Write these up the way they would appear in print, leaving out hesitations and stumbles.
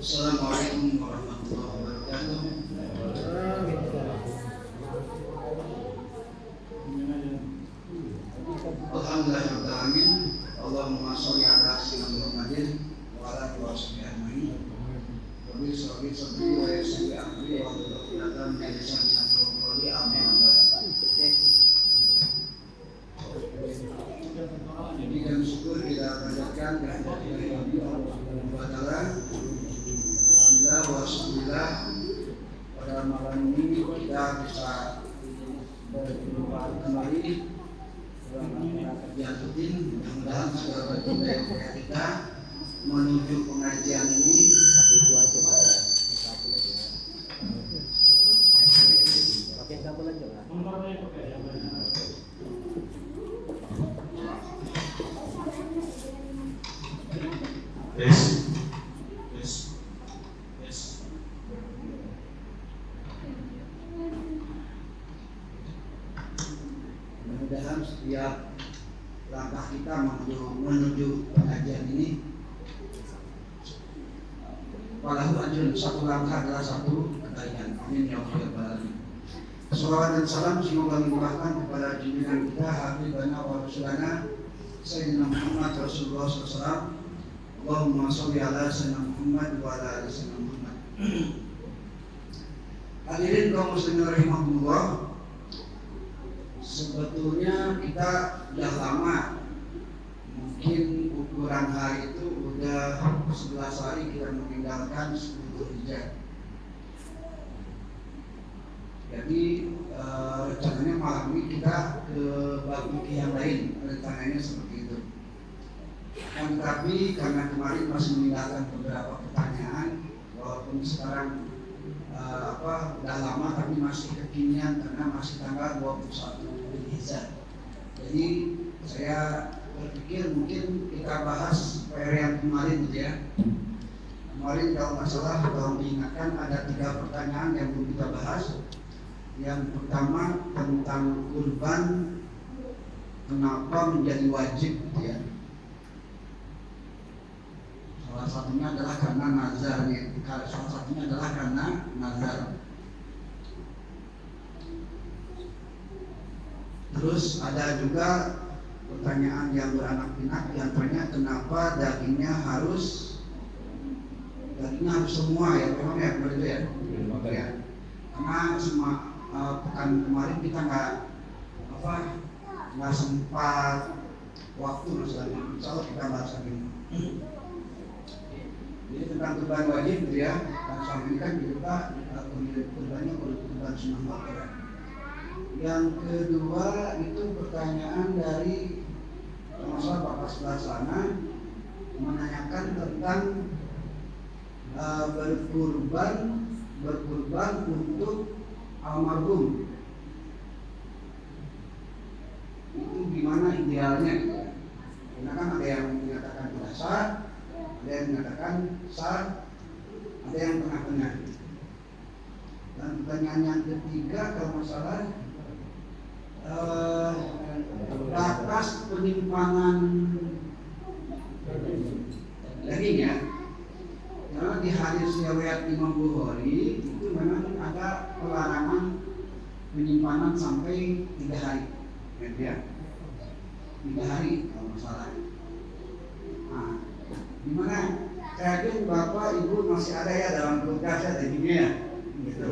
Assalamualaikum warahmatullahi wabarakatuh. Alhamdulillahirabbil alamin. Allahumma sholli ala sayyidina Muhammadin wa ala alihi washabihi ajmain. Wa bi sabri wa yassir amri wa hlul min lisani yafqahu qawli. Amin. Jadi dan syukur kita panjatkan kehadirat Nabi Allah Subhanahu wa taala. Alhamdulillah wa syukurillah, pada malam ini kita bisa berjumpa kembali dalam kerja rutin. Mudah-mudahan segala bentuk daya kita menuju pengajian ini itu aja. Pakai kabel aja lah. Mudah-mudahan setiap langkah kita menuju pengajian ini walau ajrun, satu langkah adalah satu kebaikan. Amin ya rabbal alamin. Salawat dan salam semoga melimpahkan kepada junjungan kita habibana wa rasulana Sayyidina Muhammad Rasulullah SAW. Allahumma sholli ala sayyidina Muhammad wa ala ali sayyidina Muhammad. Hadirin kaum muslimin rahimahumullah, sebetulnya kita sudah lama, mungkin ukuran hari itu udah 11 hari kita meninggalkan 10 Dzulhijjah. Jadi rencananya malam ini kita ke bagi yang lain, rencananya seperti itu. Tapi karena kemarin masih meninggalkan beberapa pertanyaan, walaupun sekarang udah lama tapi masih kekinian karena masih tanggal 21 Dzulhijjah. Jadi saya berpikir mungkin kita bahas PR yang kemarin gitu ya. Kemarin kalau nggak salah, kalau diingatkan ada 3 pertanyaan yang belum kita bahas. Yang pertama tentang kurban, kenapa menjadi wajib gitu ya. Salah satunya adalah karena nazar nih. Salah satunya adalah karena nazar. Terus ada juga pertanyaan yang beranak pinak, diantaranya kenapa dagingnya harus semua ya, memang ya begitu ya. Ya. Karena semua pekan kemarin kita nggak sempat waktu misalnya. Insyaallah kita bahas lagi. Jadi tentang kurban wajib gitu ya. Dan selama ini kan kita kurbannya kurban sunnah muakkadah. Yang kedua itu pertanyaan dari masalah Bapak sebelah sana menanyakan tentang berkurban untuk almarhum. Itu gimana idealnya gitu ya. Karena kan ada yang menyatakan tidak sah, ada yang mengatakan sah, ada yang tengah-tengah. Dan pertanyaan yang ketiga kalau masalah batas penyimpanan daging ya. Karena di hadis riwayat Imam Bukhari itu memang ada pelarangan penyimpanan sampai 3 hari. Ya. 3 hari kalau masalah. Nah, gimana? Saya yakin Bapak Ibu masih ada ya dalam keluarga saya dan ya, gitu.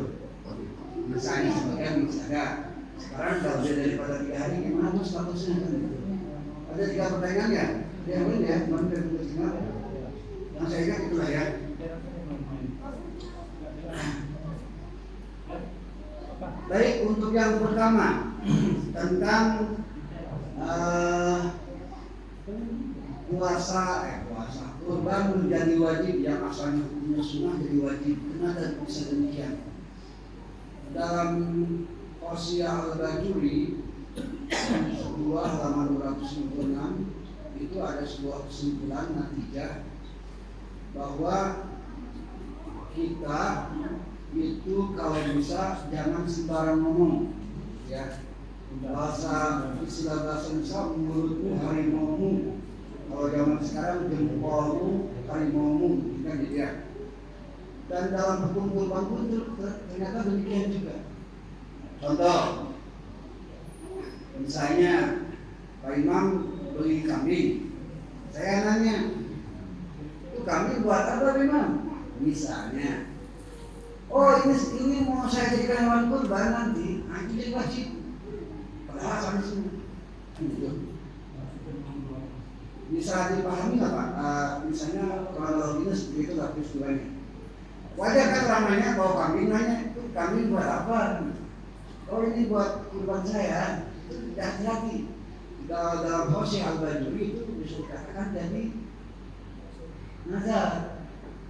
Misalnya sebagian masih ada. Sekarang kalau lebih daripada 3 hari, gimana tuh statusnya kan gitu. Ada 3 pertanyaan ya? Yang ini ya, kemarin dari Pusat. Yang saya ingat itulah ya. Baik, untuk yang pertama tentang puasa kurban menjadi wajib, yang asalnya hukumnya sunnah jadi wajib. Kenapa bisa demikian? Dalam Qasiyah Al-Bajuri 2 halaman 296 itu ada sebuah kesimpulan natijah bahwa kita itu kalau bisa jangan sembarang ngomong, ya. Istilah bahasa Indonesia, mulutmu harimaumu. Kalau zaman sekarang jempolmu harimaumu, kan gitu ya. Dan dalam hukum kurban pun ternyata demikian juga. Contoh, misalnya Pak Imam beli kambing, saya nanya, itu kambing buat apa Pak Imam? Misalnya, oh ini mau saya jadikan hewan kurban nanti, itu jadi wajib. Padahal sampai sini, gitu. Bisa dipahami nggak Pak? Misalnya kalau ini seperti itu lah peristiwanya. Wajar kan ramainya bawa kambing, nanya itu kambing buat apa? Oh ini buat kurban saya. Itu tidak hati-hati. Dalam Qasiyah Al-Bajuri itu bisa dikatakan jadi nazar.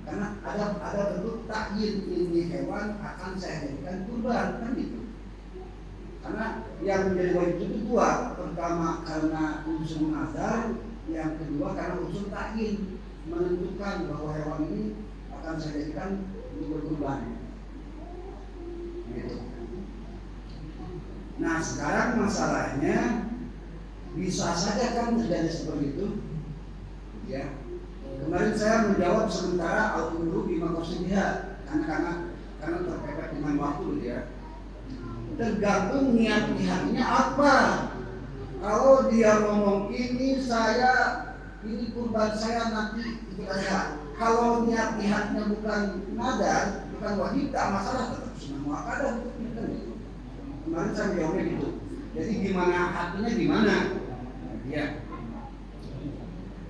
Karena ada bentuk takyin, ini hewan akan saya jadikan kurban, kan gitu. Karena yang menjadi wajib itu 2. Pertama karena unsur nazar, yang kedua karena unsur takyin, menentukan bahwa hewan ini akan saya jadikan untuk berkurban. Gitu. Nah sekarang masalahnya bisa saja kan terjadi seperti itu, ya. Kemarin saya menjawab sementara al-umru bima qasdiha karena terkait dengan waktu, ya. Tergantung niat di hatinya apa. Kalau dia ngomong ini kurban saya nanti itu saya. Kalau niat di hatinya bukan nadar, bukan wajib, tak masalah, tetap sunnah muakkadah. Kemarin saya jawabnya gitu. Jadi gimana hatinya gimana? Ya.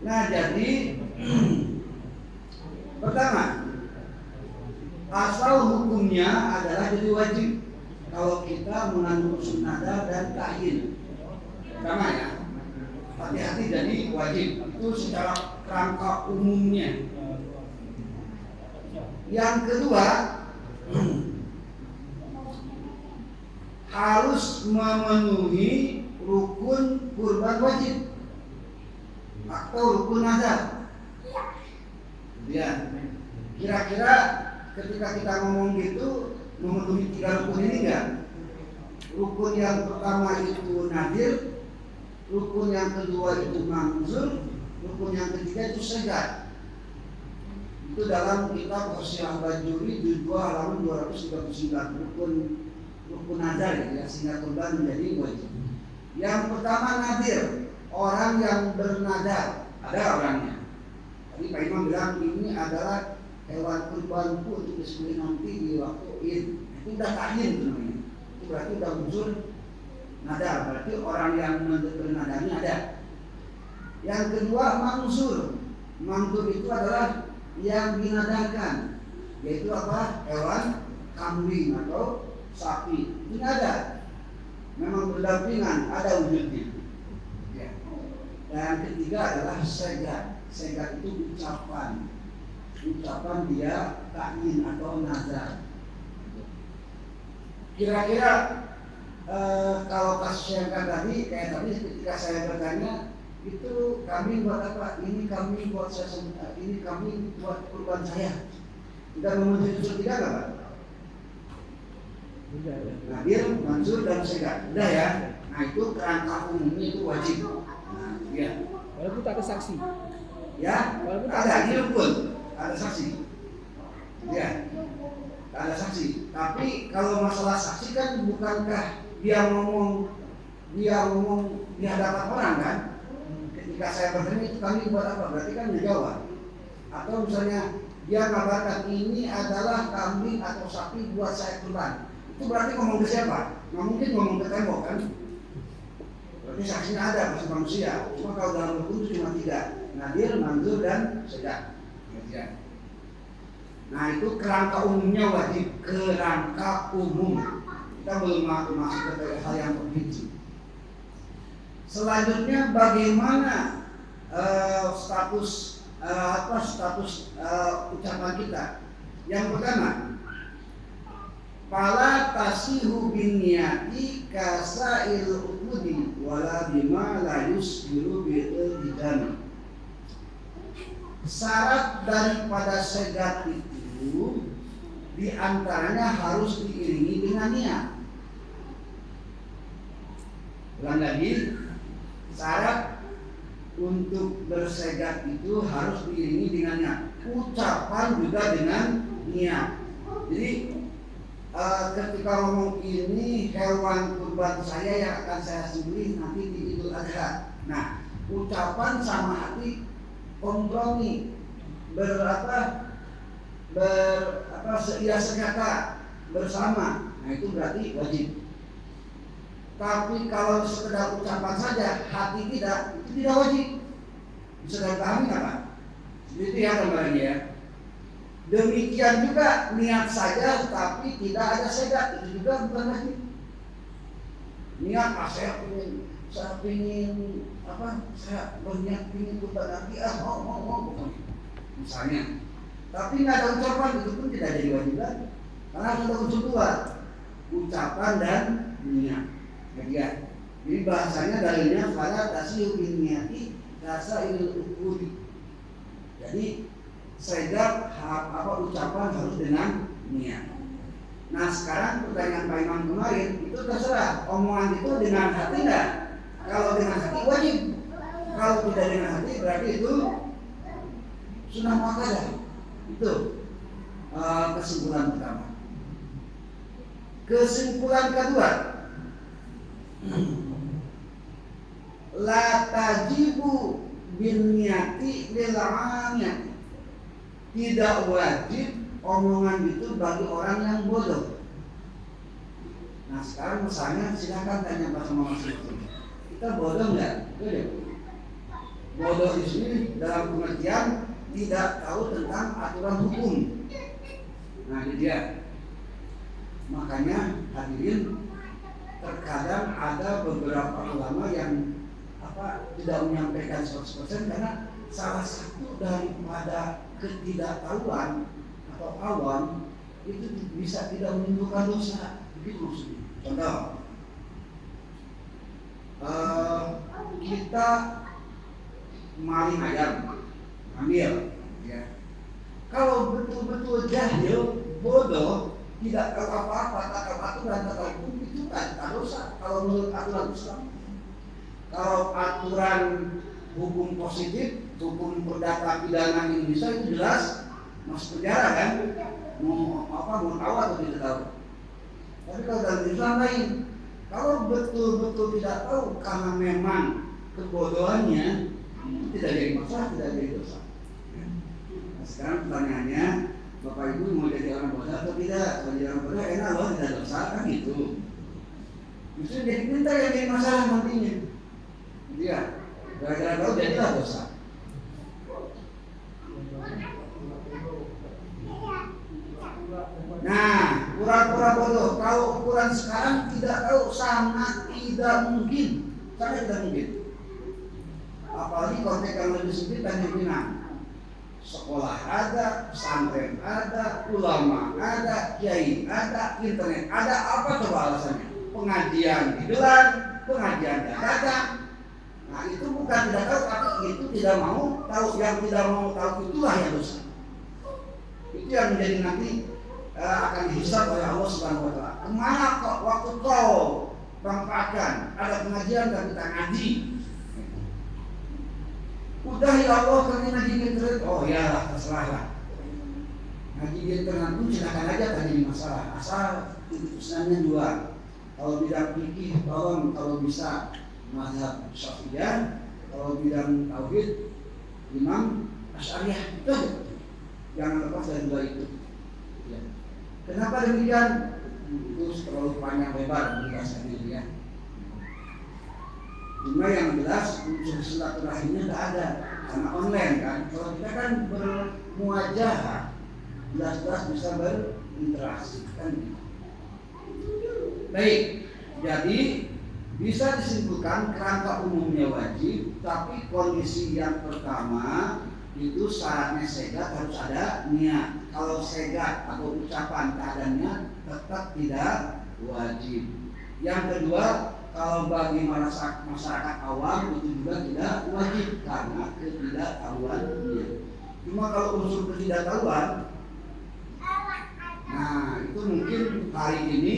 Nah jadi pertama, asal hukumnya adalah jadi wajib kalau kita mengandung unsur nadar dan ta'yin. Pertama ya, hati-hati jadi wajib itu secara kerangka umumnya. Yang kedua, harus memenuhi rukun kurban wajib atau rukun nazar. Ya, kira-kira ketika kita ngomong gitu memenuhi 3 rukun ini enggak? Rukun yang pertama itu nadir, rukun yang kedua itu manzur, rukun yang ketiga itu segat. Itu dalam kitab Qasiyah Al-Bajuri juz 2 halaman 239, rukun nazar ya, sehingga kurban menjadi wajib. Yang pertama nadir, orang yang bernadar, ada orangnya. Tadi Pak Imam bilang ini adalah hewan kurbanku untuk disembelih nanti di waktu Id. Itu udah ta'yin namanya. Itu berarti udah unsur nadar, berarti orang yang bernadarnya ada. Yang kedua mansur. Mansur itu adalah yang dinadarkan, yaitu apa? Hewan kambing atau sapi. Ini ada, memang berdampingan, ada wujudnya. Ya. Dan ketiga adalah segat. Segat itu ucapan dia ta'yin atau nazar. Kira-kira kalau kasus yang tadi, kayak tadi ketika saya bertanya, itu kambing buat apa? Ini kambing buat saya, ini kambing buat kurban saya. Sudah memenuhi unsur 3 nggak Pak? Nadir, mansur, dan segat. Udah ya. Nah itu kerangka umumnya itu wajib. Nah, ya. Walaupun tak ada saksi. Ya, ada ini pun ada saksi. Ya, ada saksi. Tapi kalau masalah saksi kan bukankah dia ngomong di hadapan orang kan? Ketika saya bertanya itu kambing buat apa? Berarti kan menjawab. Atau misalnya dia ngabarkan ini adalah kambing atau sapi buat saya kurban. Itu berarti ngomong ke siapa? Nggak mungkin ngomong ke tembok kan? Berarti saksinya ada masih manusia. Cuma kalau dalam hukum itu cuma 3, nadir, manzur, dan sedak. Nah itu kerangka umumnya wajib, kerangka umum. Kita belum masuk ke hal yang terperinci. Selanjutnya bagaimana status ucapan kita? Yang pertama, fala tasihu bin niyati kasail uqudi wala bima la yusbiru bil idami. Syarat daripada segat itu diantaranya harus diiringi dengan niat. Ulang lagi, syarat untuk bersegat itu harus diiringi dengan niat. Ucapan juga dengan niat. Jadi ketika ngomong ini hewan kurban saya yang akan saya sembelih nanti di Idul Adha. Nah, ucapan sama hati kompromi seia sekata bersama. Nah itu berarti wajib. Tapi kalau sekedar ucapan saja, hati tidak, itu tidak wajib. Bisa dipahami apa? Itu ya gambarnya ya. Demikian juga niat saja, tapi tidak ada segat, itu juga bukan wajib. Niat saya berniat ingin berbagi, mau, misalnya. Tapi nggak ada ucapan, itu pun tidak jadi wajib lagi. Karena sudah unsur 2, ucapan dan niat. Jadi bahasanya dalilnya fala tasihu bin niyati kasail uqudi. Jadi segat ucapan harus dengan niat. Nah sekarang pertanyaan Pak Imam kemarin itu terserah omongan itu dengan hati enggak? Kalau dengan hati wajib. Kalau tidak dengan hati berarti itu sunnah muakkadah. Itu kesimpulan pertama. Kesimpulan kedua, la tajibu bin niyati lil amiyati. Tidak wajib omongan itu bagi orang yang bodoh. Nah sekarang misalnya silakan tanya Pak sama Mas itu, kita bodoh nggak? Bodoh di sini dalam pengertian tidak tahu tentang aturan hukum. Nah ini dia. Makanya hadirin, terkadang ada beberapa ulama yang tidak menyampaikan 100% karena salah satu daripada ketidaktahuan atau awam itu bisa tidak menimbulkan dosa. Begitu maksudnya. Contoh, kita maling ayam, ambil, ya. Kalau betul-betul jahil, bodoh, tidak tahu apa-apa, tak tahu aturan, tak tahu hukum, itu kan dosa. Kalau menurut aturan Islam, kalau aturan hukum positif, hukum perdata pidana Indonesia itu jelas masuk penjara kan? Mau tahu atau tidak tahu. Tapi kalau dalam Islam lain, kalau betul-betul tidak tahu karena memang kebodohannya, tidak jadi masalah, tidak jadi dosa. Nah, sekarang pertanyaannya, Bapak Ibu mau jadi orang bodoh atau tidak? Kalau jadi orang bodoh enak loh, tidak dosa kan gitu. Justru jadi pintar yang jadi masalah nantinya. Iya, gara-gara tahu jadilah dosa. Nah, pura-pura bodoh. Kalau ukuran sekarang tidak tahu, sangat tidak mungkin. Apalagi konteks yang lebih sempit dan pimpinan. Sekolah ada, pesantren ada, ulama ada, kiai ada, internet ada. Apa coba alasannya? Pengajian digelar, pengajian dadakan. Nah itu bukan tidak tahu, tapi itu tidak mau tahu. Yang tidak mau tahu itulah yang dosa. Itu yang menjadi nanti akan dihisab oleh Allah Subhanahu wa taala. Kemana kok waktu kau manfaatkan ada pengajian dan kita ngaji? Udah ya Allah kami ngaji di internet. Oh ya terserah lah. Ngaji di internet pun silakan aja tanya masalah. Asal urusannya 2. Kalau bidang fikih tolong kalau bisa mazhab Syafi'iyah, Kalau bidang tauhid, Imam Asy'ariyah itu aja. Jangan lepas dari dua itu. Ya. Kenapa demikian? Itu terlalu panjang lebar penjelasannya ya. Cuma yang jelas unsur silaturahimnya tidak ada karena online kan. Kalau kita kan bermuajahah, jelas-jelas bisa berinteraksi kan. Baik, jadi bisa disimpulkan kerangka umumnya wajib, tapi kondisi yang pertama itu syaratnya segat harus ada niat. Kalau segat atau ucapan keadaannya tetap tidak wajib. Yang kedua, kalau bagi masyarakat awam itu juga tidak wajib karena ketidaktahuannya. Cuma kalau unsur ketidaktahuan, nah itu mungkin hari ini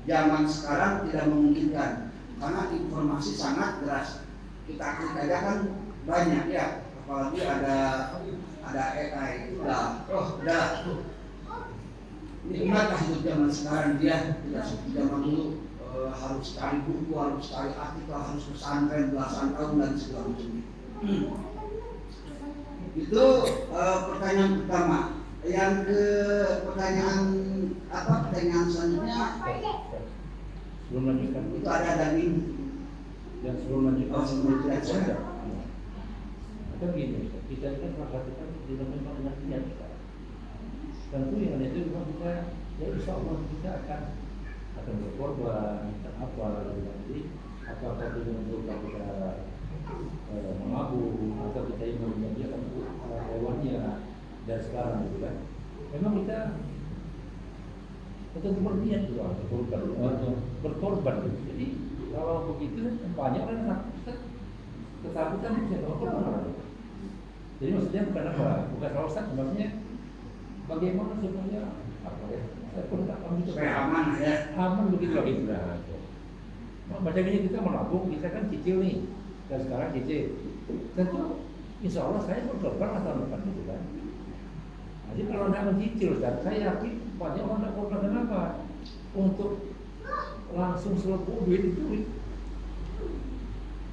zaman sekarang tidak memungkinkan karena informasi sangat deras. Kita klik aja kan banyak ya, apalagi ada AI itu udah nikmatlah hidup zaman sekarang dia tidak seperti zaman dulu harus cari buku, harus cari artikel, harus pesantren belasan tahun dan segala macamnya. Itu pertanyaan pertama. Yang ke pertanyaan selanjutnya sebelum lanjutkan itu ada daging dan sebelum lanjutkan sebelum ada gini, kita kan perhatikan di dalam pengertian sekarang. Tentu yang itu memang kita ya insya Allah kita akan berkorban apa nanti apakah dengan berupa kita mengaku atau kita ingin menyediakan hewannya dan sekarang gitu kan. Memang kita berniat juga berkorban gitu. Jadi kalau begitu banyak orang ketakutan bisa berkorban. Jadi maksudnya bukan apa, bukan rawat, maksudnya bagaimana supaya apa ya? Saya pun tak paham itu supaya aman ya. Aman begitu lagi sudah. Macamnya kita menabung, kita kan cicil nih, dan sekarang cicil. Tentu insya Allah saya berkorban atau depan gitu kan. Jadi kalau tidak mencicil, dan saya yakin banyak orang tidak korban. Kenapa? Untuk langsung selebuk duit itu.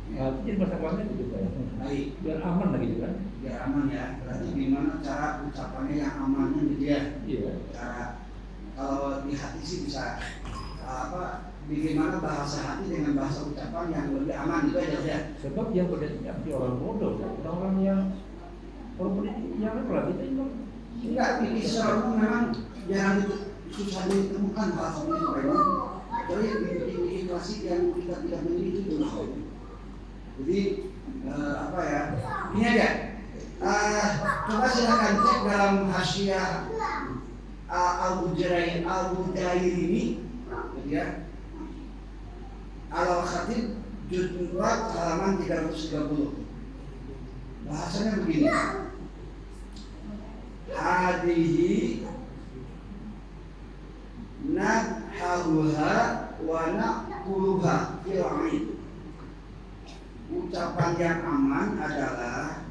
Nah, itu jadi masalahnya gitu kan. Baik, Biar aman lah gitu kan. biar aman ya. Berarti gimana cara ucapannya yang amannya gitu ya? Iya. Cara kalau di hati sih bisa bagaimana bahasa hati dengan bahasa ucapan yang lebih aman itu aja ya. Sebab yang berdasarkan di orang bodoh, orang yang apa kita itu Enggak, ini secara memang jarang susah ditemukan hal seperti itu memang. Jadi di klasik yang kita tidak memiliki itu loh. Jadi ini aja. Coba silakan cek dalam Hasyiah Al-Bujairi ini, ya. Al-Khatib juz 4 halaman 330. Bahasanya begini. Hadihi nahharuha wa naquluha fil 'ain. Ucapan yang aman adalah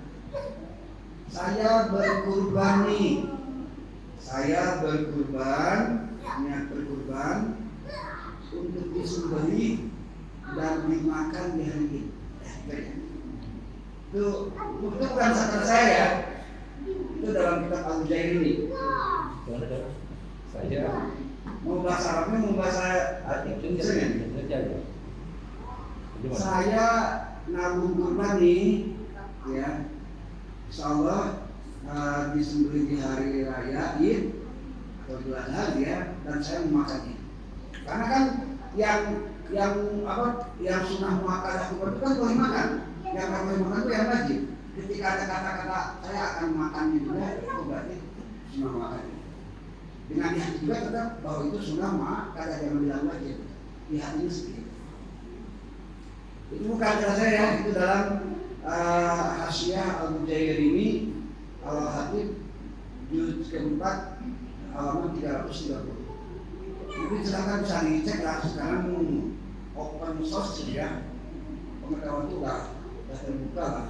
saya berkurban nih. Saya berkurban, niat berkurban untuk disembelih dan dimakan di hari ini. Itu bukan kata saya ya. Itu dalam kitab Al-Bujairi ini. Saya Mau bahasa Arabnya, mau bahasa Indonesia. Saya nabung kurban nih, ya. Insyaallah disembelih di hari raya Id atau Idul Adha ya, dan saya memakannya. Karena kan yang sunnah muakkadah kurban itu kan boleh makan. Yang nggak boleh makan itu yang wajib. Ketika ada kata-kata saya akan makannya juga, itu berarti sunnah muakkadah. Dengan di hati juga tetap bahwa itu sunnah muakkadah, jangan bilang wajib. Di hatinya seperti itu. Itu bukan kata saya, itu dalam Hasyiah Al-Bujairi ini Al-Khatib juz keempat halaman 330. Jadi silakan bisa dicek lah, sekarang open source ya, pengetahuan itu udah terbuka lah.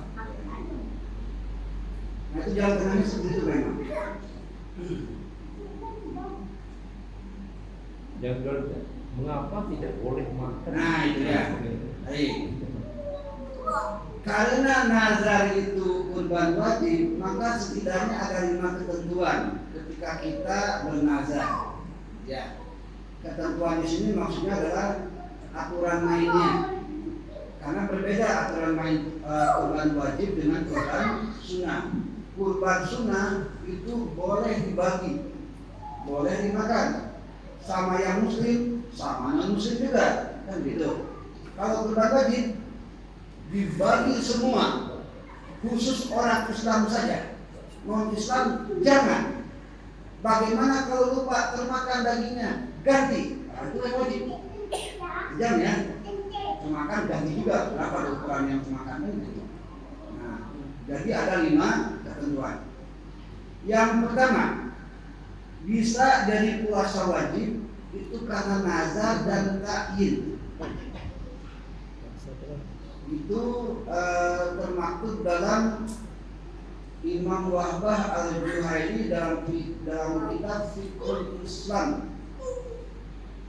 Nah itu jalan tengahnya seperti itu memang. yang kedua, mengapa tidak boleh makan? Nah itu ya. Baik. karena nazar itu kurban wajib, maka setidaknya ada 5 ketentuan ketika kita bernazar. Ya, ketentuan di sini maksudnya adalah aturan mainnya. Karena berbeda aturan main kurban wajib dengan kurban sunnah. Kurban sunnah itu boleh dibagi, boleh dimakan, sama yang muslim, sama non muslim juga, kan gitu. Kalau kurban wajib dibagi semua, khusus orang Islam saja, non Islam jangan. Bagaimana kalau lupa termakan dagingnya, ganti, itu yang wajib. Jangan ya, termakan ganti juga, berapa ukuran yang termakan itu. Nah, jadi ada 5 ketentuan. Yang pertama, bisa jadi puasa wajib itu karena nazar dan ta'yin. Itu termaktub dalam Imam Wahbah Al-Juhaini dalam kitab Fiqhul Islam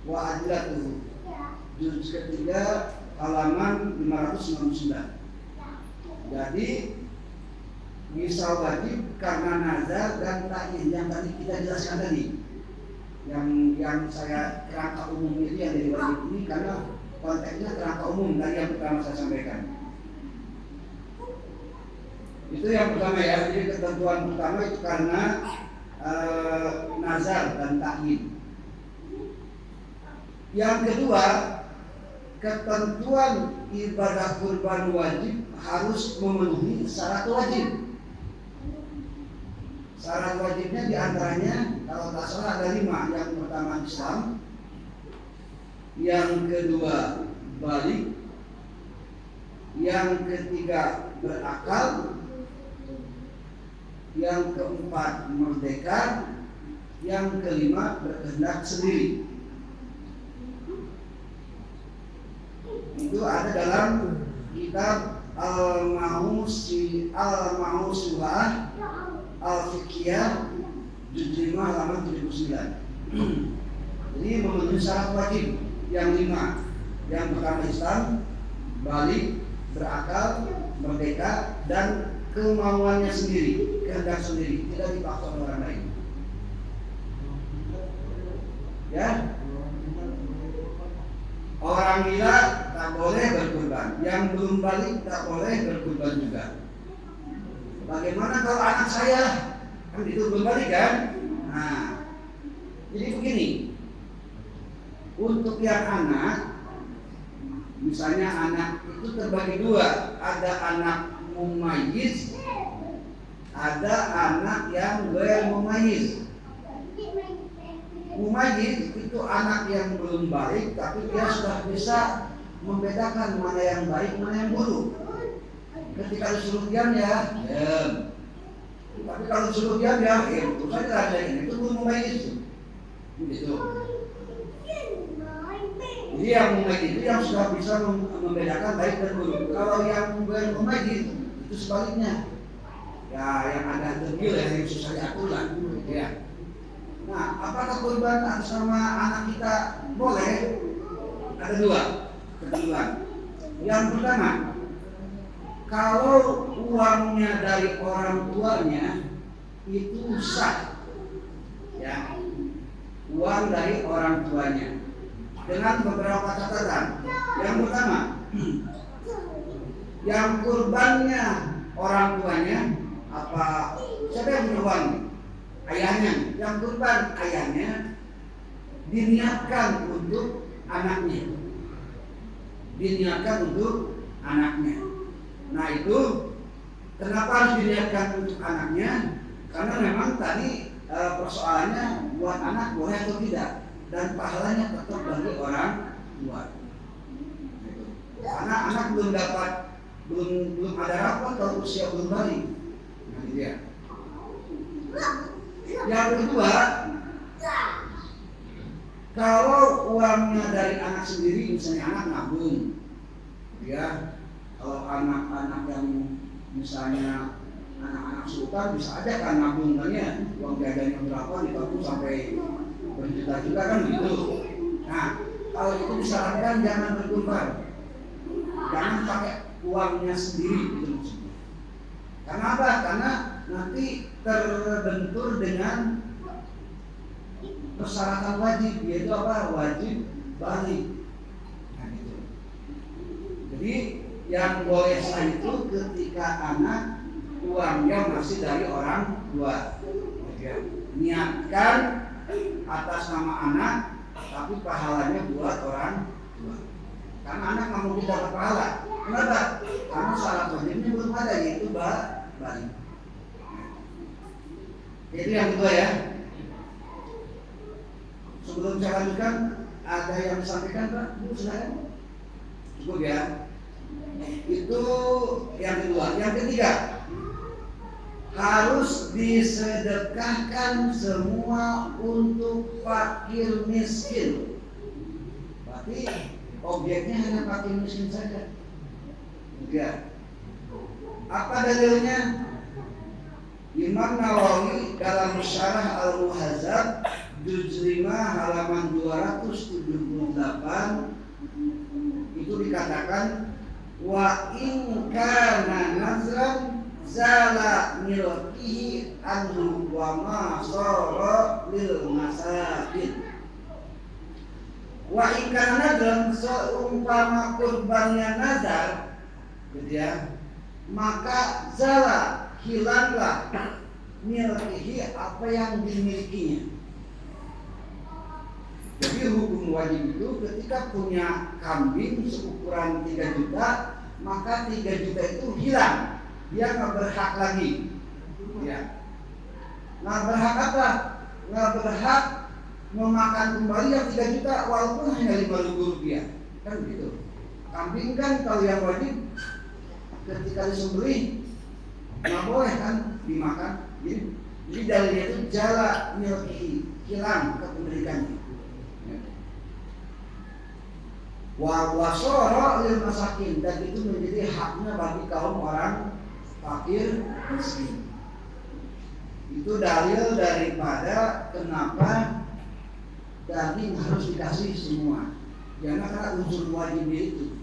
wa Adlatuhu juz ketiga halaman 599. Jadi bisa wajib karena nazar dan ta'yin yang tadi kita jelaskan tadi. Yang saya kerangka umum ini yang jadi wajib ini karena konteksnya kerangka umum tadi yang pertama saya sampaikan. Itu yang pertama ya. Jadi ketentuan pertama itu karena nazar dan ta'yin. Yang kedua, ketentuan ibadah kurban wajib harus memenuhi syarat wajib. Syarat wajibnya diantaranya kalau tak salah ada 5. Yang pertama Islam, yang kedua balik, yang ketiga berakal, yang keempat merdeka, yang kelima berkehendak sendiri. Itu ada dalam kitab Al-Mausu'ah Al-Fiqhiyah juz 5 halaman 79. Jadi memenuhi syarat wajib yang 5. Yang pertama Islam, balik, berakal, merdeka, dan kemauannya sendiri, kehendak sendiri, tidak dipaksa oleh orang lain. Ya, orang gila tak boleh berkurban, yang belum balik tak boleh berkurban juga. Bagaimana kalau anak saya? Kan itu belum balik kan? Nah, jadi begini. Untuk yang anak, misalnya anak itu terbagi 2, ada anak mumayyiz, ada anak yang ghair mumayyiz. Mumayyiz itu anak yang belum balik tapi dia sudah bisa membedakan mana yang baik, mana yang buruk. Ketika disuruh diam ya, diam. Tapi kalau disuruh diam ya, itu saja ada ini. Itu belum mumayyiz. Begitu. Jadi yang mumayyiz itu yang sudah bisa membedakan baik dan buruk. Kalau yang ghair mumayyiz itu sebaliknya. Ya, yang ada degil ya, yang susah diatur lah. Ya. Nah, apakah kurban atas nama anak kita boleh? Ada 2 ketentuan. Yang pertama, kalau uangnya dari orang tuanya itu sah, ya, uang dari orang tuanya dengan beberapa catatan. Yang pertama, yang kurbannya orang tuanya apa? Siapa yang punya uang? Ayahnya. Yang kurban ayahnya diniatkan untuk anaknya. Diniatkan untuk anaknya. Nah itu kenapa harus diniatkan untuk anaknya? Karena memang tadi persoalannya buat anak boleh atau tidak, dan pahalanya tetap bagi orang tua. Karena anak belum ada rapot kalau usia belum balik. Nah gitu ya. Yang kedua, kalau uangnya dari anak sendiri, misalnya anak nabung, ya, kalau anak-anak yang misalnya anak-anak sultan bisa aja kan nabung kan ya, uang jajannya berapa ditabung sampai berjuta-juta kan gitu. Nah, kalau itu disarankan jangan berkurban, jangan pakai uangnya sendiri gitu maksudnya. Karena apa? Karena nanti terbentur dengan persyaratan wajib, yaitu apa? Wajib balik. Nah, gitu. Jadi yang boleh sah itu ketika anak uangnya masih dari orang tua. Ya. Niatkan atas nama anak, tapi pahalanya buat orang tua. Karena anak nggak mungkin dapat pahala. Kenapa? Karena syarat wajibnya belum ada, yaitu balik. Itu yang kedua ya. Sebelum saya lanjutkan, ada yang disampaikan Pak? Bu, silakan. Cukup ya. Itu yang kedua. Yang ketiga, harus disedekahkan semua untuk fakir miskin. Berarti objeknya hanya fakir miskin saja. Ya. Apa dalilnya? Imam Nawawi dalam Syarah Al-Muhadzab juz 5 halaman 278 itu dikatakan wa in kana nazran zala milkihi anhu wa ma sara lil masakin. Wa in kana nazran seumpama kurbannya nazar, gitu ya, maka zala, hilanglah milkihi, apa yang dimilikinya. Jadi hukum wajib itu ketika punya kambing seukuran 3 juta, maka 3 juta itu hilang, dia nggak berhak lagi, ya. Nggak berhak apa? Nggak berhak memakan kembali yang 3 juta walaupun hanya 5.000 rupiah, kan gitu. Kambing kan kalau yang wajib ketika disembelih nggak boleh kan dimakan. Jadi dalilnya itu jala milki, hilang kepemilikannya. Wasoro lil masakin, dan itu menjadi haknya bagi kaum orang fakir miskin. Itu dalil daripada kenapa daging harus dikasih semua. Jangan karena unsur wajibnya itu.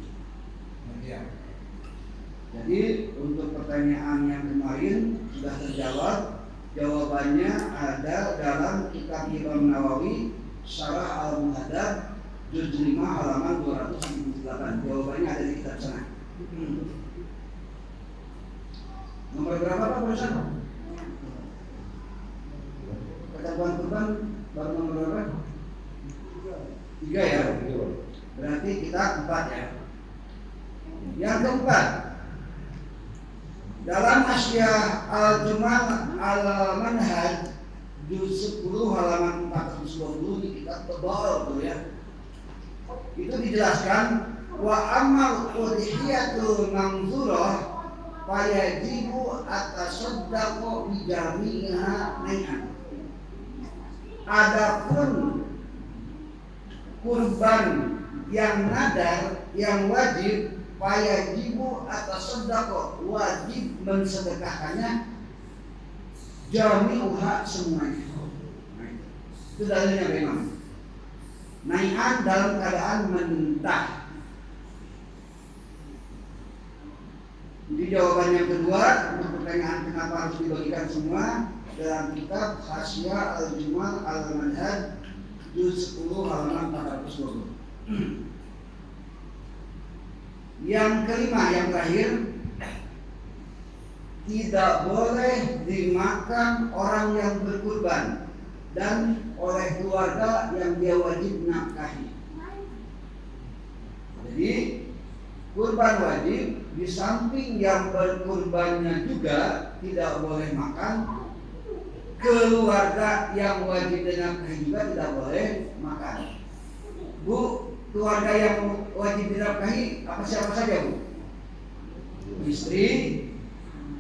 Jadi untuk pertanyaan yang kemarin sudah terjawab. Jawabannya ada dalam kitab Imam Nawawi Syarah Al-Muhadzab juz 5 halaman 278. Jawabannya ada di kitab sana. Nomor berapa Pak Profesor? Ketentuan kurban baru nomor berapa? 3 ya. Berarti kita 4 ya. Yang keempat, dalam Asyiah Al-Jumal Al-Manhaj juz 10 halaman 420 di kitab Tebal tuh ya. Itu dijelaskan wa amal udhiyatul manzurah fayajibu atasaddaqu bi jami'iha nai'an. Adapun kurban yang nadar, yang wajib, fayajibu atasaddaqu, wajib mensedekahkannya jami'uha semuanya. Itu dalilnya memang. Nai'an dalam keadaan mentah. Jadi jawaban yang kedua untuk pertanyaan kenapa harus dibagikan semua, dalam kitab Hasyiah Al-Jumal Al-Manhaj juz 10 halaman 420. Yang kelima, yang terakhir, tidak boleh dimakan orang yang berkurban dan oleh keluarga yang dia wajib nafkahi. Jadi kurban wajib, di samping yang berkurbannya juga tidak boleh makan, keluarga yang wajib dinafkahi juga tidak boleh makan. Bu, keluarga yang wajib dinafkahi apa siapa saja Bu? Istri,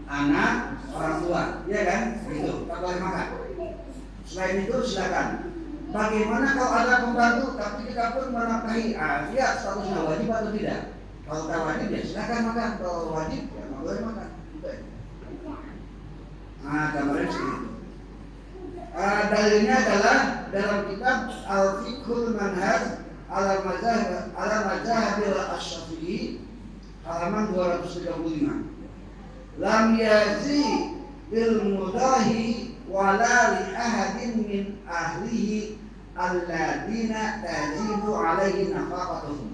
anak, orang tua, ya kan? Itu tak boleh makan. Selain itu silakan. Bagaimana kalau ada pembantu tapi kita pun menafkahi? Dia statusnya wajib atau tidak? Kalau tak wajib ya silakan makan. Kalau wajib ya nggak boleh makan. Nah, gambarnya seperti itu. Dalilnya adalah dalam kitab Al-Fiqhul Manhaj ala Mazhabil Asy-Syafi'i halaman 235. Lam yazi bil mudahi wala li ahadin min ahlihi alladina tajibu alaihi nafaqatuhum.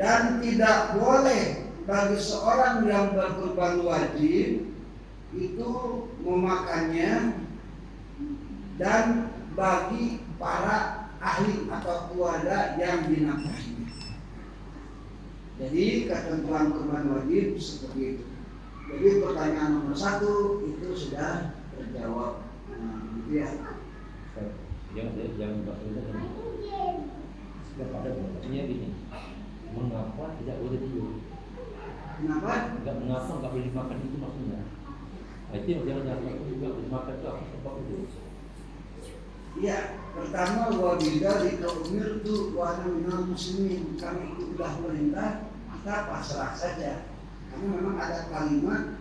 Dan tidak boleh bagi seorang yang berkurban wajib itu memakannya, dan bagi para ahli atau keluarga yang dinafkahi. Jadi ketentuan kurban wajib seperti itu. Jadi pertanyaan nomor 1 itu sudah terjawab. Nah, gitu ya. Yang kepada artinya gini, mengapa tidak boleh tidur? Kenapa? Enggak, mengapa enggak boleh dimakan itu maksudnya? Nah, itu yang jangan juga dimakan itu apa sebab itu? Iya, pertama wabida dikaumir tu wana minal muslimin, kami itu sudah perintah, maka pasrah saja. Karena memang ada kalimat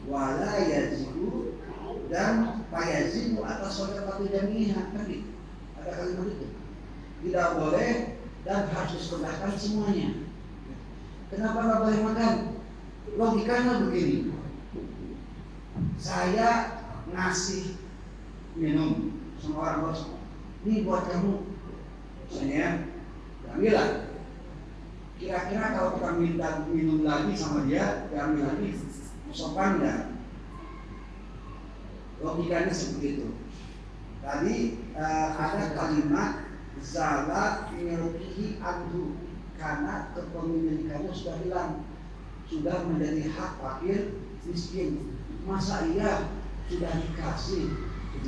wala yajibu dan fayazibu atas shadaqati jami'ah, kan gitu. Ada kalimat itu. Tidak boleh dan harus disedekahkan semuanya. Kenapa nggak boleh makan? Logikanya begini. Saya ngasih minum sama orang bos, ini buat kamu. Saya ambillah. Kira-kira kalau kita minta minum lagi sama dia, ambil lagi, sopan enggak? Logikanya seperti itu. Tadi ada kalimat zala milkihi anhu, karena kepemilikannya sudah hilang, sudah menjadi hak fakir miskin. Masa iya sudah dikasih,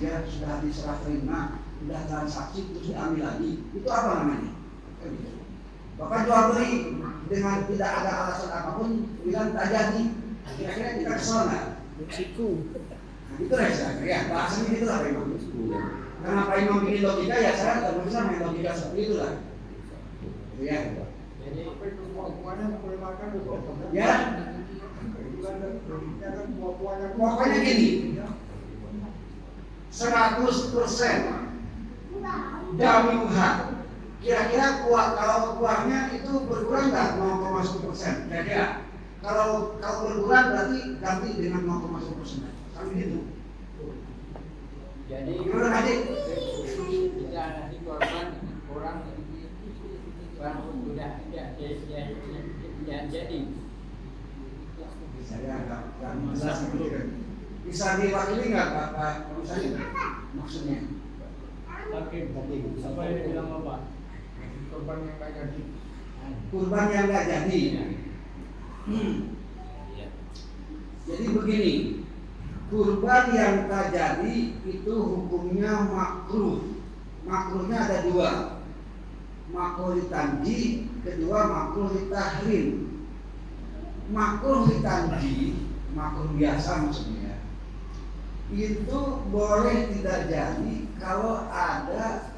dia sudah diserah terima, sudah transaksi terus diambil lagi, itu apa namanya? Bapak jual beli dengan tidak ada alasan apapun, bilang tak jadi, kira-kira kita kesel nggak? Siku. Nah, itu lah ya, bahasanya gitu lah Pak Imam. Karena Pak Imam bikin logika, ya saya tidak bisa main logika seperti itu lah. Ya. Jadi buah-buahnya boleh makan ya. Pokoknya gini, 100% jami'uha. Kira-kira kalau kuahnya itu berkurang nggak 0,1%? Kira-kira kalau berkurang berarti ganti dengan 0,1%. Sampai gitu. Jadi gimana adik? bisa nanti korban kurang barang sudah jadi. Saya agak jelas bisa diwakili nggak Pak Komisaris maksudnya? Oke, apa yang bilang Bapak? Korban yang nggak jadi. Kurban yang nggak jadi. Jadi begini, kurban yang tak jadi itu hukumnya makruh. Makruhnya ada 2, makruh ditanji, kedua makruh ditahrim. Makruh ditanji, makruh biasa maksudnya, itu boleh tidak jadi kalau ada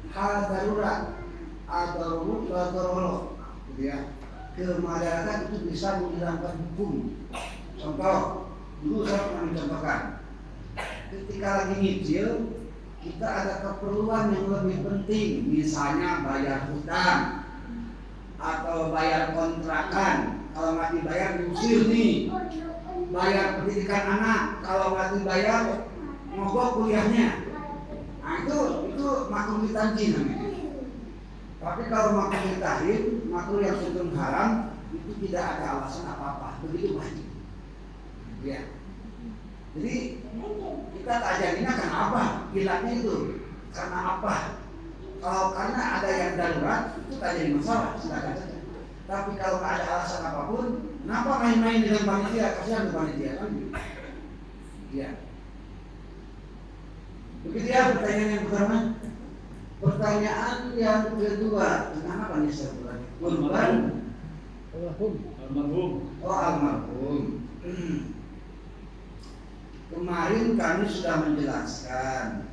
hal darurat atau darurat, gitu ya. Kemudaratan itu bisa menghilangkan hukum. Contoh, dulu saya pernah mencontohkan, ketika lagi nyicil, kita ada keperluan yang lebih penting, misalnya bayar hutang atau bayar kontrakan. Kalau nggak dibayar diusir nih. Bayar pendidikan anak, kalau nggak dibayar mogok kuliahnya. Nah itu makruh ditanji namanya. Tapi kalau makruh ditahrim, makruh yang hukum haram, itu tidak ada alasan apa-apa, begitu wajib. Ya. Jadi kita tak jadinya karena apa? Ilatnya itu karena apa? Kalau karena ada yang darurat, itu tak jadi masalah, silakan saja. Tapi kalau nggak ada alasan apapun, kenapa main-main dengan panitia? Kasihan ke panitia kan? Iya. Begitu ya pertanyaan yang pertama. Pertanyaan yang kedua, kenapa nih saya bertanya? Kurban Almarhum. Oh almarhum. Kemarin kami sudah menjelaskan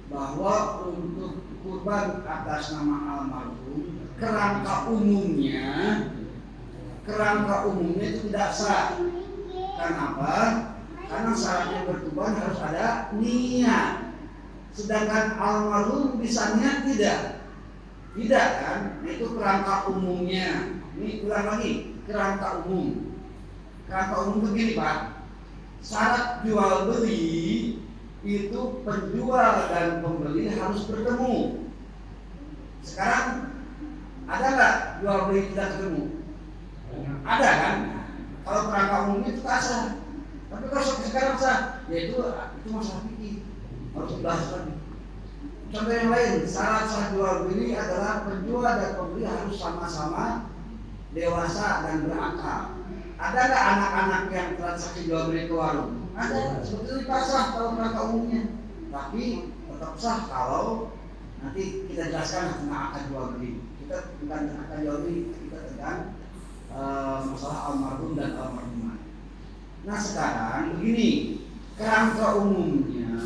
bahwa untuk kurban atas nama almarhum, kerangka umumnya itu tidak sah. Kenapa? Karena syaratnya berkurban harus ada niat. Sedangkan almarhum bisa niat tidak. Tidak kan? Itu kerangka umumnya. Ini ulang lagi, kerangka umum. Kerangka umum itu begini Pak. Syarat jual beli itu penjual dan pembeli harus bertemu. Sekarang ada nggak jual beli tidak ketemu? Ada kan? Kalau kerangka umum itu tak sah. Tapi kalau sekarang sah, yaitu masalah fikih. Harus dibahas lagi. Contoh yang lain, syarat sah jual beli adalah penjual dan pembeli harus sama-sama dewasa dan berakal. Ada nggak anak-anak yang transaksi jual beli ke warung? Ada, seperti itu tak sah kalau kerangka umumnya. Tapi tetap sah kalau nanti kita jelaskan tentang akad jual beli. Kita bukan akad jual beli, kita tentang masalah almarhum dan almarhumah. Nah sekarang begini, kerangka umumnya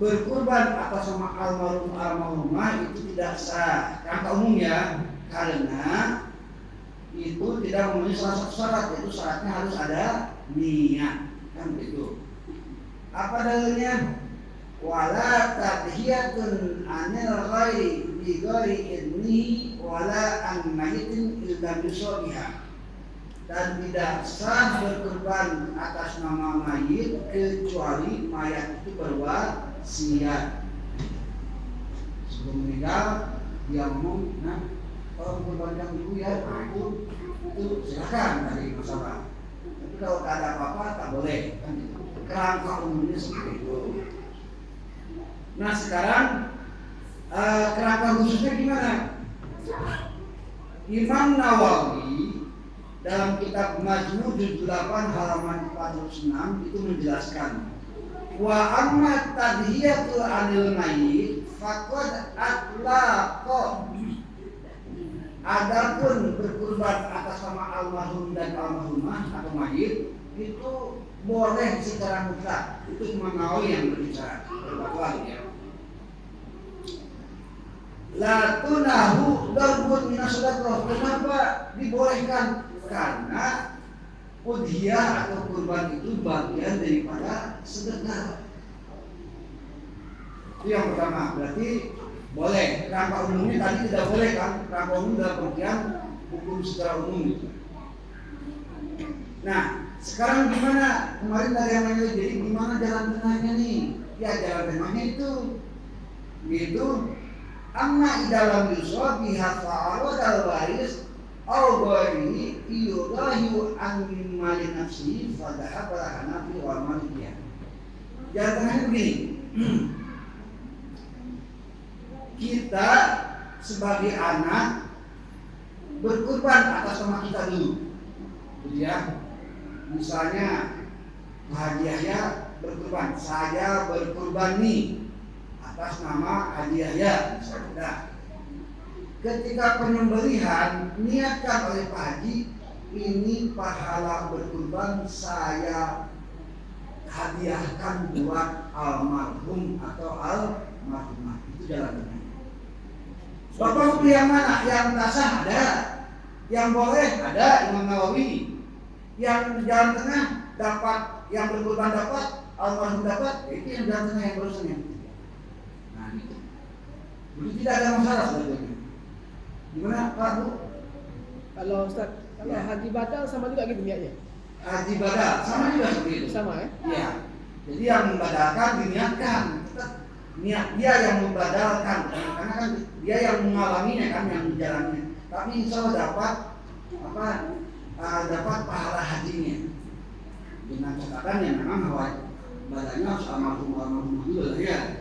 berkurban atas nama almarhum almarhumah itu tidak sah. Kerangka umumnya karena itu tidak memenuhi salah satu syarat, yaitu syaratnya harus ada niat, kan begitu. Apa dalilnya? Wala tadhiyatun anil ghairi bi ghairi idnihi wala an mayitin illa bisabiha. Dan tidak sah berkurban atas nama mayit kecuali mayat itu berwasiat. Sebelum meninggal dia ngomong, nah kalau kurban ibu ya itu silakan dari masalah. Tapi kalau tak ada apa-apa tak boleh, kan itu. Kerangka umumnya seperti itu. Nah sekarang kerangka khususnya gimana? Imam Nawawi dalam kitab Majmu' juz 8 halaman 46 itu menjelaskan wa amma tadhiyatul anil mayyit faqad atlaqa. Adapun berkurban atas nama almarhum dan almarhumah atau mayit itu boleh secara mutlak. Itu Imam Nawawi yang berbicara. Ya. La tunahu darbun minas sadaqah. Kenapa dibolehkan? Karena udhiyah atau kurban itu bagian daripada sedekah. Itu yang pertama. Berarti boleh. Kerangka umumnya tadi tidak boleh kan? Kerangka umum dalam pengertian hukum secara umum itu. Nah, sekarang gimana? Kemarin ada yang nanya, jadi gimana jalan tengahnya nih? Ya jalan tengahnya itu amma idalam yuswa biha fa'al al waris au ghairi yudahu an min mali nafsi fa dhahaba hanafi wa malikiyah. Jalan tengahnya begini. Kita sebagai anak berkurban atas nama kita dulu. Gitu ya. Misalnya Haji Yahya berkurban, saya berkurban nih atas nama Haji Yahya misalnya. Ketika penyembelihan niatkan oleh Pak Haji, ini pahala berkurban saya hadiahkan buat almarhum atau almarhumah. Itu jalannya. Bapak pilih yang mana? Yang tak sah ada, yang boleh ada Imam Nawawi. Yang jalan tengah dapat, yang berkurban dapat, almarhum dapat, itu yang jalan tengah yang berusaha. Nah itu. Jadi tidak ada masalah sebetulnya. Gimana Pak Bu? Kalau Ustaz, kalau ya. Haji badal sama juga gitu niatnya? Haji badal sama juga seperti itu. Sama ya? Iya. Jadi yang membadalkan diniatkan, tetap niat dia yang membadalkan, karena kan dia yang mengalaminya kan, yang menjalannya. Tapi insya Allah dapat apa? Dapat pahala hajinya. Dengan catatan yang memang badannya harus almarhum dulu lah ya.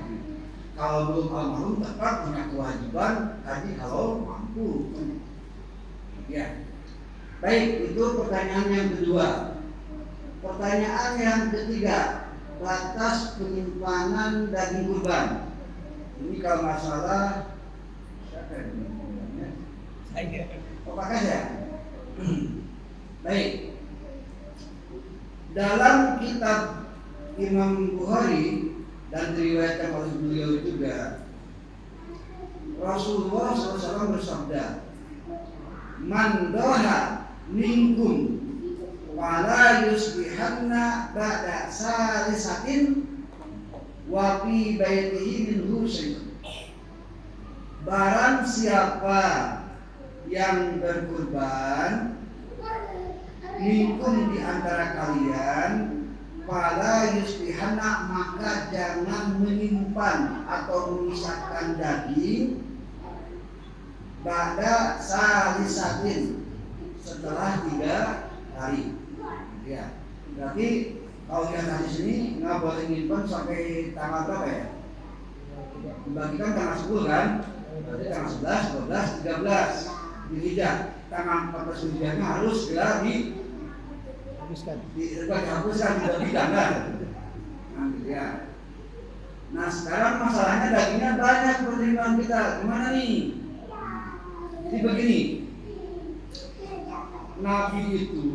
Kalau belum almarhum tetap punya kewajiban haji kalau mampu. Ya. Baik, itu pertanyaan yang kedua. Pertanyaan yang ketiga, batas penyimpanan daging kurban. Ini kalau nggak salah, siapa yang menyimpulkannya? Saya. Apakah ya? Baik. Dalam kitab Imam Bukhari dan diriwayatkan oleh beliau juga, Rasulullah SAW bersabda, "Man doha minkum wala yusbihanna ba'da salisatin wa fi baitihi min husin." barang siapa yang berkurban minkum di antara kalian, fala yusbihana, maka jangan menyimpan atau memisahkan daging ba'da salisatin, setelah 3 hari. Ya, berarti kalau yang tadi sini nggak boleh nyimpan sampai tanggal berapa ya? Dibagikan tanggal 10 kan? Berarti tanggal 11, 12, 13 Dzulhijjah. Tanggal 14 Dzulhijjahnya harus segera Habiskan. dihapuskan, dibagikan kan? Nah, gitu ya. Nah sekarang masalahnya dagingnya banyak pertimbangan kita, gimana nih? Jadi begini, Nabi itu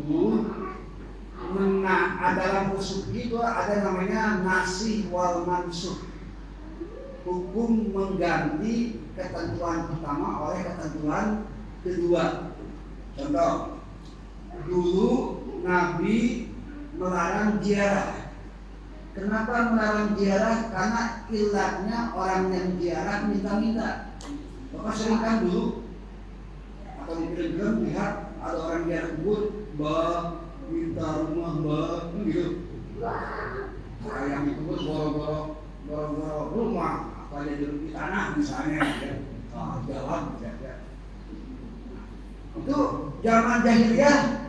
dalam usul itu ada namanya nasih wal mansuh, hukum mengganti ketentuan pertama oleh ketentuan kedua. Contoh, dulu Nabi melarang ziarah. Kenapa melarang ziarah? Karena ilatnya orang yang ziarah minta-minta. Bapak sering kan dulu atau di film-film lihat ada orang ziarah kubur, minta rumah gitu. Yang dikubur boro-boro rumah, apa aja di tanah misalnya, ya. Jawab ya. Itu zaman jahiliyah.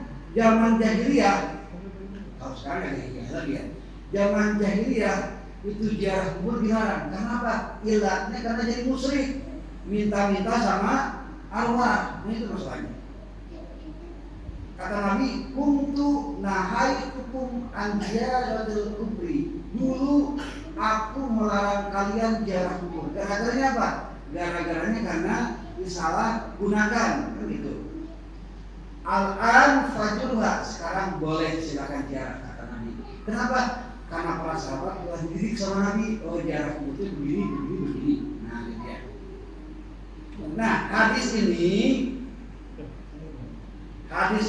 Kalau sekarang ada jahiliyah lagi ya. Zaman jahiliyah itu ziarah kubur dilarang. Kenapa? Ilatnya karena jadi musyrik, minta-minta sama arwah. Nah, itu masalahnya. Kata Nabi, kuntu nahaitukum an ziyaratil kubri. Dulu aku melarang kalian ziarah kubur. Gara-garanya apa? Gara-garanya karena disalah gunakan, kan gitu. Al-an fajurha, sekarang boleh silakan ziarah, kata Nabi. Kenapa? Karena para sahabat telah dididik sama Nabi. Oh, ziarah kubur itu begini. Nah, gitu ya. Nah, hadis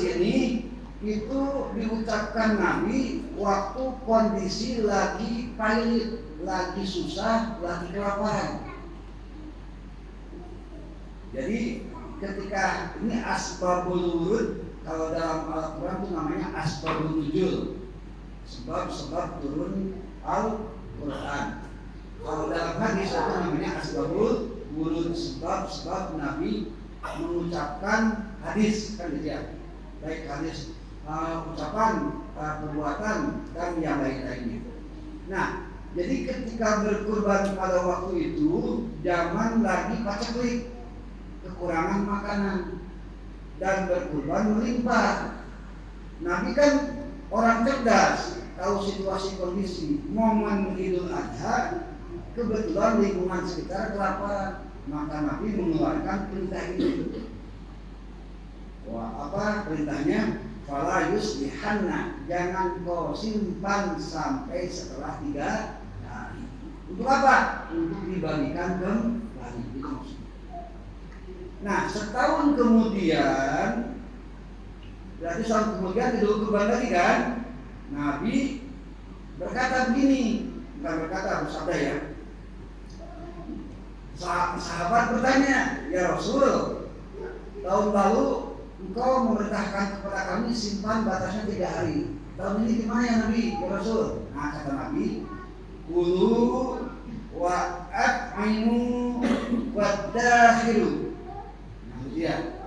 ini itu diucapkan Nabi waktu kondisi lagi pahit, lagi susah, lagi kelaparan. Jadi ketika ini asbabul wurud, kalau dalam Al-Quran itu namanya asbabul nuzul, sebab-sebab turun Al-Quran. Kalau dalam hadis itu namanya asbabul wurud, sebab-sebab Nabi mengucapkan hadis, kan gitu ya. Baik hadis, ucapan, perbuatan, dan yang lain-lainnya. Nah, jadi ketika berkurban pada waktu itu, zaman lagi paceklik, kekurangan makanan, dan berkurban melimpah. Nabi kan orang cerdas, tahu situasi kondisi. Momen Idul Adha, kebetulan lingkungan sekitar kelaparan, maka Nabi mengeluarkan perintah itu. Apa perintahnya? Fala yusbihanna, jangan kau simpan sampai setelah 3 hari. Untuk apa? Untuk dibagikan kembali. Itu maksudnya. Nah, setahun kemudian, berarti setahun kemudian Idul Kurban lagi kan? Nabi berkata begini, bukan berkata, bersabda ya. Sahabat bertanya, ya Rasul, tahun lalu engkau memerintahkan kepada kami simpan batasnya 3 hari. Tahun ini gimana ya Nabi, ya Rasul? Nah, kata Nabi, kulu wa at'inu wa dakhiru. Nah, ya.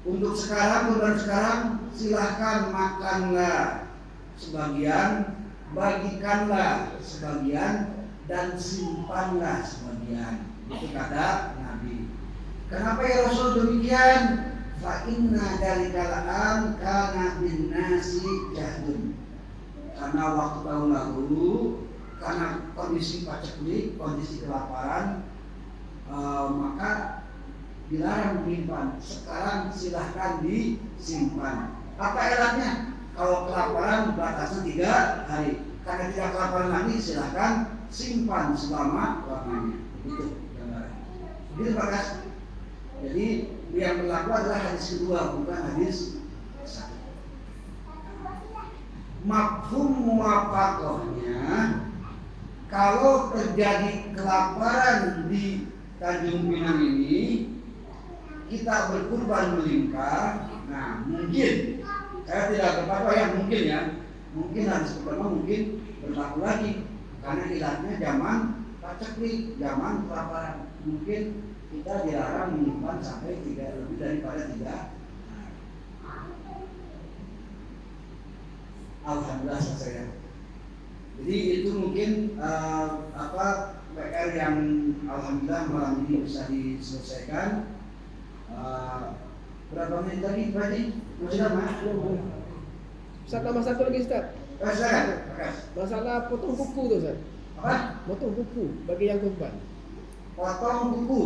Untuk sekarang, kurban sekarang, silahkan makanlah sebagian, bagikanlah sebagian, dan simpanlah sebagian. Itu kata Nabi. Kenapa ya Rasul demikian? Fa inna dalikal'an kana bin nasi jahdun. Karena waktu tahun lalu, karena kondisi paceklik, kondisi kelaparan, maka dilarang menyimpan. Sekarang silahkan disimpan. Apa elatnya? Kalau kelaparan batasnya 3 hari. Karena tidak kelaparan lagi, silahkan simpan selama lamanya. Itu gambarannya. Gitu Pak Kas. Jadi yang berlaku adalah hadis kedua, bukan hadis 1. Mafhum muwafaqahnya, kalau terjadi kelaparan di Tanjung Pinang ini kita berkurban melingkar, nah mungkin saya tidak berfatwa ya, mungkin hadis pertama mungkin berlaku lagi karena ilatnya zaman paceklik, zaman kelaparan, mungkin kita dilarang menyimpan sampai lebih daripada 3. Alhamdulillah saya. Jadi itu mungkin PR yang alhamdulillah malam ini bisa diselesaikan. Berapa menit lagi Pak Haji? Masih lama? Ustaz, nama satu lagi Ustaz. Silakan. Masalah potong kuku tu Ustaz. Apa? Potong kuku bagi yang kurban. Potong kuku.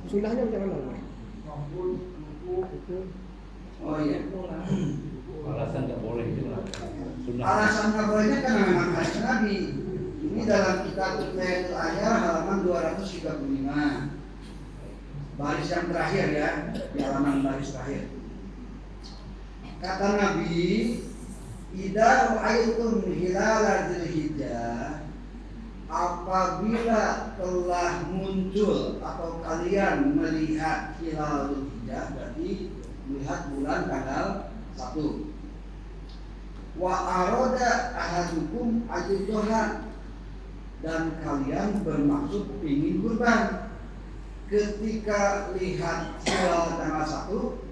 Sunnahnya macam mana? Kuku. Oh iya. Alasan nggak boleh itu lah. Sunnah. Alasan nggak bolehnya karena memang hadis Nabi. Ini dalam kitab Fathul Ayah halaman 235. Baris yang terakhir ya, di halaman baris terakhir. Kata Nabi, "Idza ra'aitum hilal dzulhijjah", apabila telah muncul atau kalian melihat hilal dzulhijjah, berarti melihat bulan tanggal 1. Wa arada ahadukum ayyuha, dan kalian bermaksud ingin kurban. Ketika lihat hilal tanggal 1,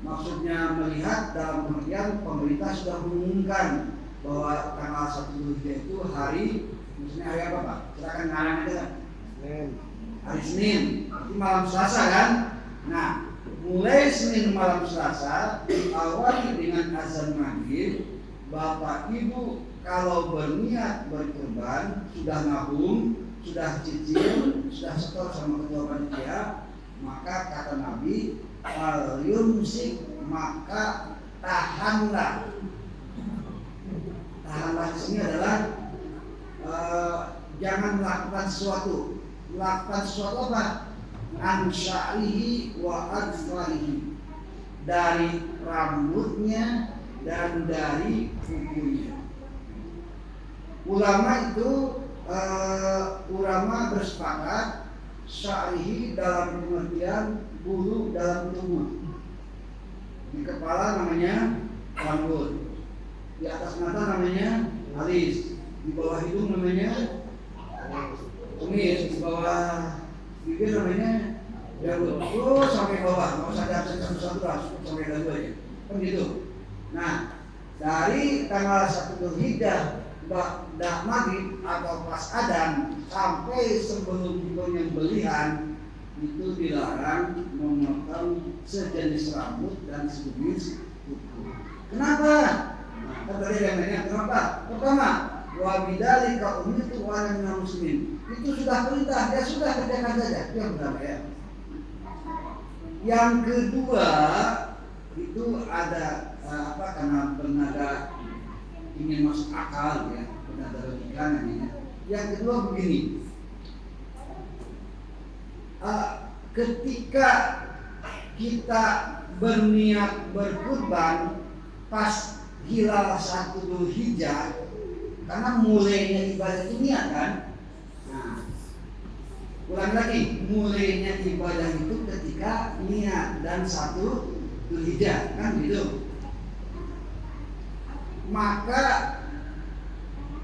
maksudnya melihat dalam pengertian pemerintah sudah mengumumkan bahwa tanggal 1 Dzulhijjah itu hari, maksudnya hari apa Pak? Silakan ngarang aja. Hari Senin, itu malam Selasa kan? Nah, mulai Senin malam Selasa diawali dengan azan maghrib. Bapak Ibu kalau berniat berkurban, sudah nabung, sudah cicil, sudah setor sama ketua panitia, maka kata Nabi, al-yumsik, maka tahanlah. Tahanlah di sini adalah jangan melakukan sesuatu. Melakukan sesuatu apa? An-sya'rihi wa adfarihi, dari rambutnya dan dari kukunya. Ulama itu ulama bersepakat sya'rihi dalam pengertian bulu dalam tubuh. Di kepala namanya rambut, di atas mata namanya alis, di bawah hidung namanya kumis, di bawah bibir namanya janggut. Terus sampai bawah, nggak usah ada satu-satu lah, sampai dagu aja. Kan gitu. Nah, dari tanggal 1 Dzulhijjah dak maghrib atau pas adzan sampai sebelum penyembelihan itu dilarang memotong sejenis rambut dan sejenis kuku. Kenapa? Nah, tadi yang nanya kenapa? Pertama, wa bidzalika umirtu wa ana minal muslimin. Itu sudah perintah, ya sudah kerjakan saja. Itu yang pertama ya. Yang kedua itu ada karena bernada ingin masuk akal ya, bernada logika namanya. Yang kedua begini, ketika kita berniat berkurban pas hilal 1 Dzulhijjah, karena mulainya ibadah itu niat kan. Nah, ulang lagi, mulainya ibadah itu ketika niat dan 1 Dzulhijjah kan gitu. Maka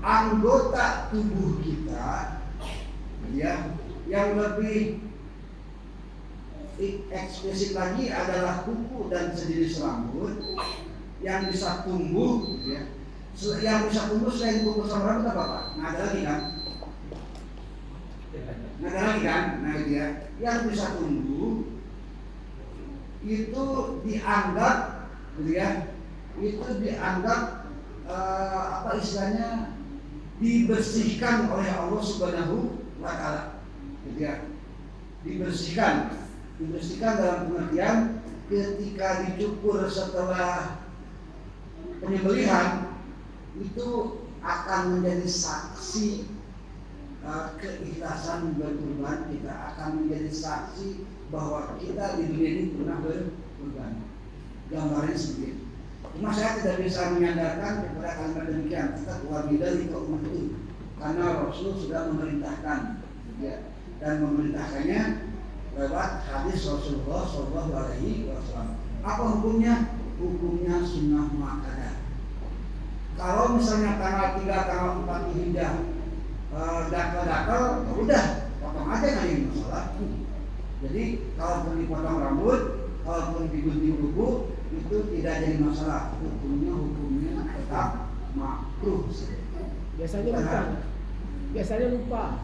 anggota tubuh kita ya yang lebih eksplisit lagi adalah kuku dan sejenis rambut yang bisa tumbuh ya. Yang bisa tumbuh selain kuku sama rambut apa Pak? Nah, ada lagi kan? Nah itu ya. Yang bisa tumbuh itu dianggap gitu ya. Itu dianggap istilahnya dibersihkan oleh Allah Subhanahu wa taala. Gitu ya. Dibersihkan dalam pengertian ketika dicukur setelah penyembelihan itu akan menjadi saksi keikhlasan berkurban kita, akan menjadi saksi bahwa kita di dunia ini pernah berkurban. Gambarnya seperti itu. Cuma saya tidak bisa menyandarkan kepada kalimat demikian. Kita keluar dari umat itu karena Rasul sudah memerintahkan. ya, dan memerintahkannya lewat hadis Rasulullah Shallallahu Alaihi Wasallam. Apa hukumnya? Hukumnya sunnah muakkadah. Kalau misalnya tanggal 3, tanggal 4 Dzulhijjah dakal-dakal, ya udah potong aja, nggak ada masalah. Jadi kalaupun dipotong rambut, kalaupun digunting kuku, itu tidak jadi masalah. Hukumnya tetap makruh. Biasanya lupa.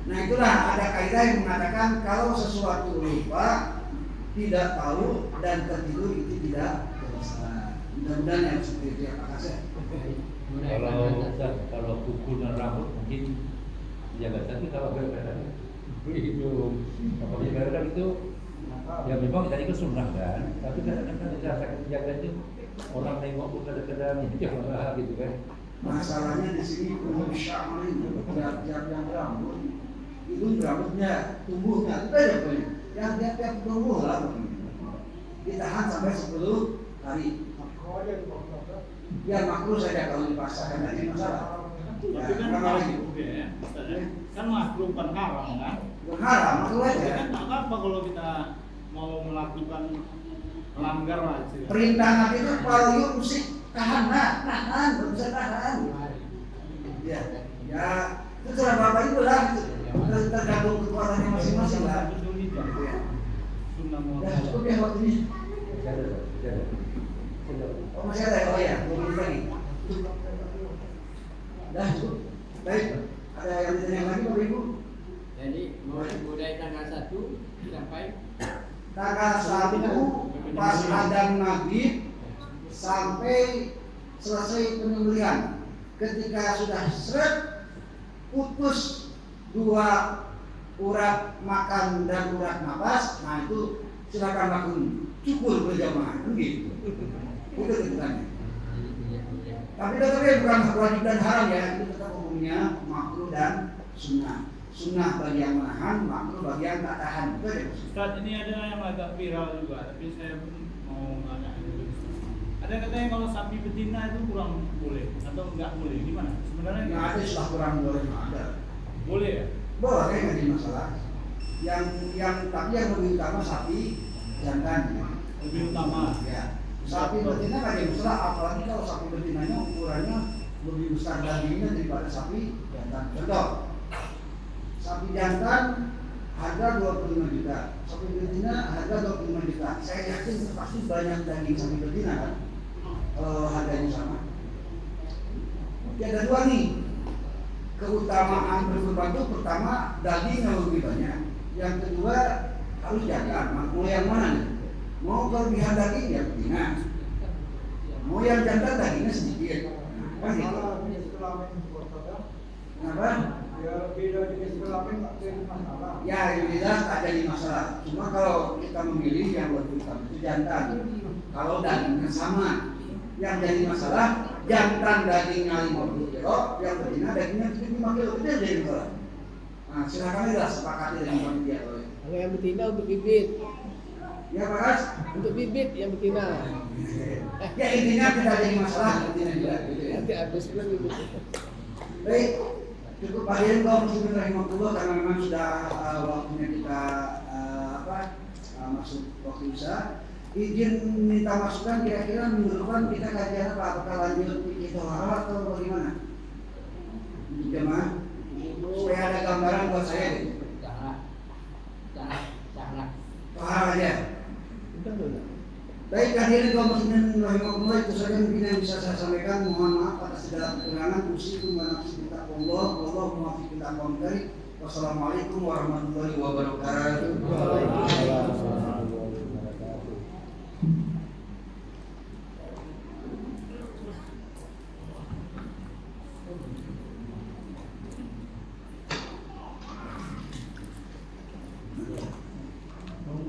Nah itulah ada kaidah yang mengatakan kalau sesuatu lupa, tidak tahu dan tertidur itu tidak dosa. Mudah-mudahan yang seperti itu ya Pak Kasih. Kalau kuku dan rambut mungkin jaga, tapi kalau gara-gara itu gara-gara itu ya memang tadi itu sunnah kan, tapi kadang-kadang dirasakan jaga itu orang nengok pun kadang-kadang ini malah gitu kan. Masalahnya di sini sya'rin tiap-tiap yang rambut itu rambutnya tumbuhnya itu aja boleh. Yang tiap-tiap tumbuh lah ditahan sampai 10 hari. Ya makruh saja kalau dipaksakan, tidak ada masalah. Tapi kan makruh ya, kan makruh bukan haram kan? Bukan haram, makruh aja. Kan tak apa kalau kita mau melakukan melanggar aja. Perintah Nabi itu kalau yuk mesti tahan, nggak bisa tahan. Ya, itu terserah bapak itu lah, tergantung kekuatannya masing-masing lah. Sunnah Ya muakkadah. cukup ya waktu ini. Oh masih ada ya? Oh ya, 2 menit lagi. Dah cukup. Baik, ada yang ditanya lagi Bapak Ibu? Jadi mulai tanggal 1 sampai Tanggal 1 pas adzan maghrib sampai selesai penyembelihan. Ketika sudah seret putus 2 urat makan dan urat napas, nah itu silakan lakukan cukur berjamaah, gitu. Itu ketentuannya. Tapi tetapnya bukan wajib dan haram ya, itu tetap hukumnya makruh dan sunnah. Sunnah bagi yang menahan, makruh bagi yang tak tahan. Itu aja. Ustaz, ini ada yang agak viral juga, tapi saya mau nanya dulu. Ada katanya kalau sapi betina itu kurang boleh atau enggak boleh, gimana? Sebenarnya Yang ada sudah kurang boleh ada. boleh ya? Boleh nggak jadi masalah. Tapi yang lebih utama sapi jantan. Lebih utama. Ya. Sapi betina nggak ada masalah, apalagi kalau sapi betinanya ukurannya lebih besar dagingnya daripada sapi jantan. Contoh, sapi jantan harga 25 juta, sapi betina harga 25 juta. Saya yakin pasti banyak daging sapi betina kan, kalau harganya sama. Jadi ada 2 nih. Keutamaan berkurban itu pertama daging yang lebih banyak, yang kedua harus jantan. Mau yang mana nih? Mau kelebihan daging ya betina, mau yang jantan dagingnya sedikit. Kan gitu. Kenapa? Ya jelas tak jadi masalah. Cuma kalau kita memilih yang lebih utama itu jantan. Kalau dagingnya sama, yang jadi masalah jantan dagingnya 50 kilo, yang betina dagingnya 5 kilo, itu yang jadi masalah. Nah silakan aja sepakati dengan panitia. Kalau yang betina untuk bibit. Ya Pak Ras? Untuk bibit yang betina. Ya intinya kita jadi masalah betina juga. Gitu ya. Nanti habis bilang bibit. Baik, cukup hadirin kaum muslimin rahimahullah, karena memang sudah waktunya kita masuk waktu isya. Izin minta masukan kira-kira minggu depan kita kajian apa? Apakah lanjut fikih tohara atau bagaimana? Jemaah, supaya ada gambaran buat saya deh. Jangan. Tohara aja. Udah. Baik, hadirin kaum muslimin rahimahullah, itu saja mungkin yang bisa saya sampaikan. Mohon maaf atas segala kekurangan. Usikum wa nafsi bittaqwallah, wallahu muwaffiq ila aqwamit thoriq. Wassalamualaikum warahmatullahi wabarakatuh.